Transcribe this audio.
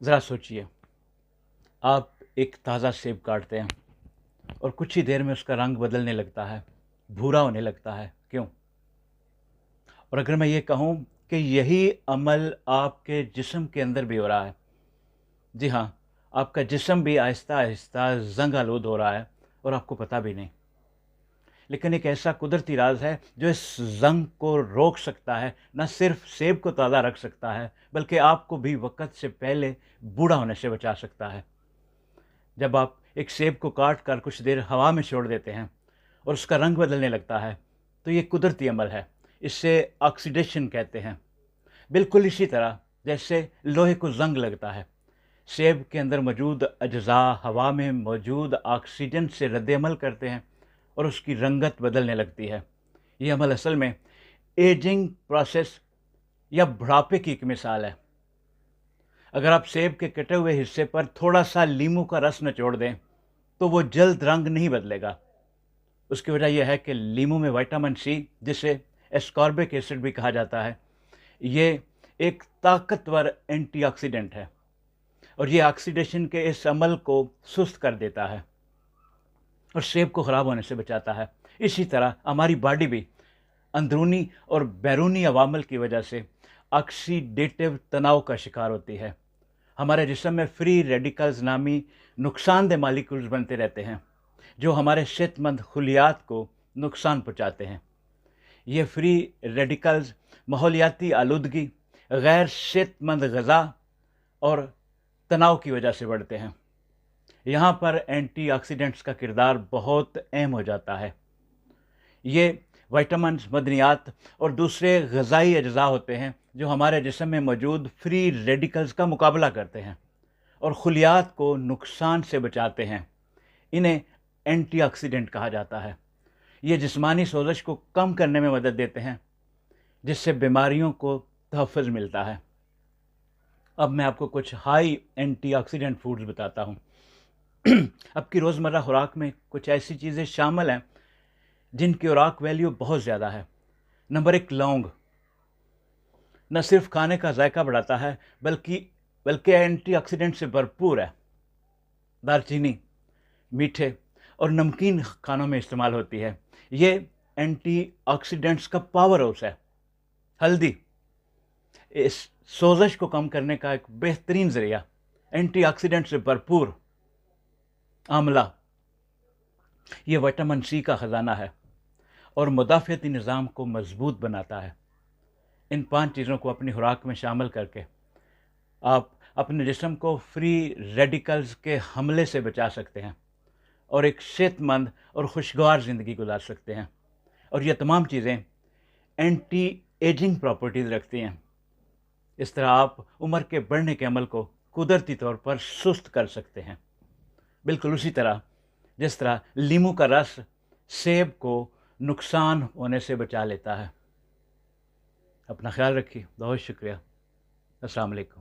ذرا سوچیے، آپ ایک تازہ سیب کاٹتے ہیں اور کچھ ہی دیر میں اس کا رنگ بدلنے لگتا ہے، بھورا ہونے لگتا ہے، کیوں؟ اور اگر میں یہ کہوں کہ یہی عمل آپ کے جسم کے اندر بھی ہو رہا ہے، جی ہاں، آپ کا جسم بھی آہستہ آہستہ زنگ آلود ہو رہا ہے اور آپ کو پتہ بھی نہیں، لیکن ایک ایسا قدرتی راز ہے جو اس زنگ کو روک سکتا ہے، نہ صرف سیب کو تازہ رکھ سکتا ہے بلکہ آپ کو بھی وقت سے پہلے بوڑھا ہونے سے بچا سکتا ہے۔ جب آپ ایک سیب کو کاٹ کر کچھ دیر ہوا میں چھوڑ دیتے ہیں اور اس کا رنگ بدلنے لگتا ہے تو یہ قدرتی عمل ہے، اس سے آکسیڈیشن کہتے ہیں۔ بالکل اسی طرح جیسے لوہے کو زنگ لگتا ہے، سیب کے اندر موجود اجزاء ہوا میں موجود آکسیجن سے رد عمل کرتے ہیں اور اس کی رنگت بدلنے لگتی ہے۔ یہ عمل اصل میں ایجنگ پروسیس یا بڑھاپے کی ایک مثال ہے۔ اگر آپ سیب کے کٹے ہوئے حصے پر تھوڑا سا لیموں کا رس نچوڑ دیں تو وہ جلد رنگ نہیں بدلے گا۔ اس کی وجہ یہ ہے کہ لیموں میں وٹامن سی، جسے اسکاربک ایسڈ بھی کہا جاتا ہے، یہ ایک طاقتور اینٹی آکسیڈنٹ ہے اور یہ آکسیڈیشن کے اس عمل کو سست کر دیتا ہے اور سیب کو خراب ہونے سے بچاتا ہے۔ اسی طرح ہماری باڈی بھی اندرونی اور بیرونی عوامل کی وجہ سے آکسیڈیٹیو تناؤ کا شکار ہوتی ہے۔ ہمارے جسم میں فری ریڈیکلز نامی نقصان دہ مالیکولز بنتے رہتے ہیں جو ہمارے صحت مند خلیات کو نقصان پہنچاتے ہیں۔ یہ فری ریڈیکلز ماحولیاتی آلودگی، غیر صحت مند غذا اور تناؤ کی وجہ سے بڑھتے ہیں۔ یہاں پر اینٹی آکسیڈنٹس کا کردار بہت اہم ہو جاتا ہے۔ یہ وٹامنز، معدنیات اور دوسرے غذائی اجزاء ہوتے ہیں جو ہمارے جسم میں موجود فری ریڈیکلز کا مقابلہ کرتے ہیں اور خلیات کو نقصان سے بچاتے ہیں۔ انہیں اینٹی آکسیڈنٹ کہا جاتا ہے۔ یہ جسمانی سوزش کو کم کرنے میں مدد دیتے ہیں جس سے بیماریوں کو تحفظ ملتا ہے۔ اب میں آپ کو کچھ ہائی اینٹی آکسیڈنٹ فوڈز بتاتا ہوں۔ اب کی روزمرہ خوراک میں کچھ ایسی چیزیں شامل ہیں جن کی خوراک ویلیو بہت زیادہ ہے۔ نمبر 1، لونگ نہ صرف کھانے کا ذائقہ بڑھاتا ہے بلکہ اینٹی آکسیڈنٹ سے بھرپور ہے۔ دار چینی میٹھے اور نمکین کھانوں میں استعمال ہوتی ہے، یہ اینٹی آکسیڈنٹس کا پاور ہاؤس ہے۔ ہلدی اس سوزش کو کم کرنے کا ایک بہترین ذریعہ، اینٹی آکسیڈنٹ سے بھرپور۔ آملہ یہ وٹامن سی کا خزانہ ہے اور مدافعتی نظام کو مضبوط بناتا ہے۔ ان 5 چیزوں کو اپنی خوراک میں شامل کر کے آپ اپنے جسم کو فری ریڈیکلز کے حملے سے بچا سکتے ہیں اور ایک صحت مند اور خوشگوار زندگی گزار سکتے ہیں۔ اور یہ تمام چیزیں اینٹی ایجنگ پراپرٹیز رکھتی ہیں۔ اس طرح آپ عمر کے بڑھنے کے عمل کو قدرتی طور پر سست کر سکتے ہیں، بالکل اسی طرح جس طرح لیموں کا رس سیب کو نقصان ہونے سے بچا لیتا ہے۔ اپنا خیال رکھیے، بہت شکریہ۔ السلام علیکم۔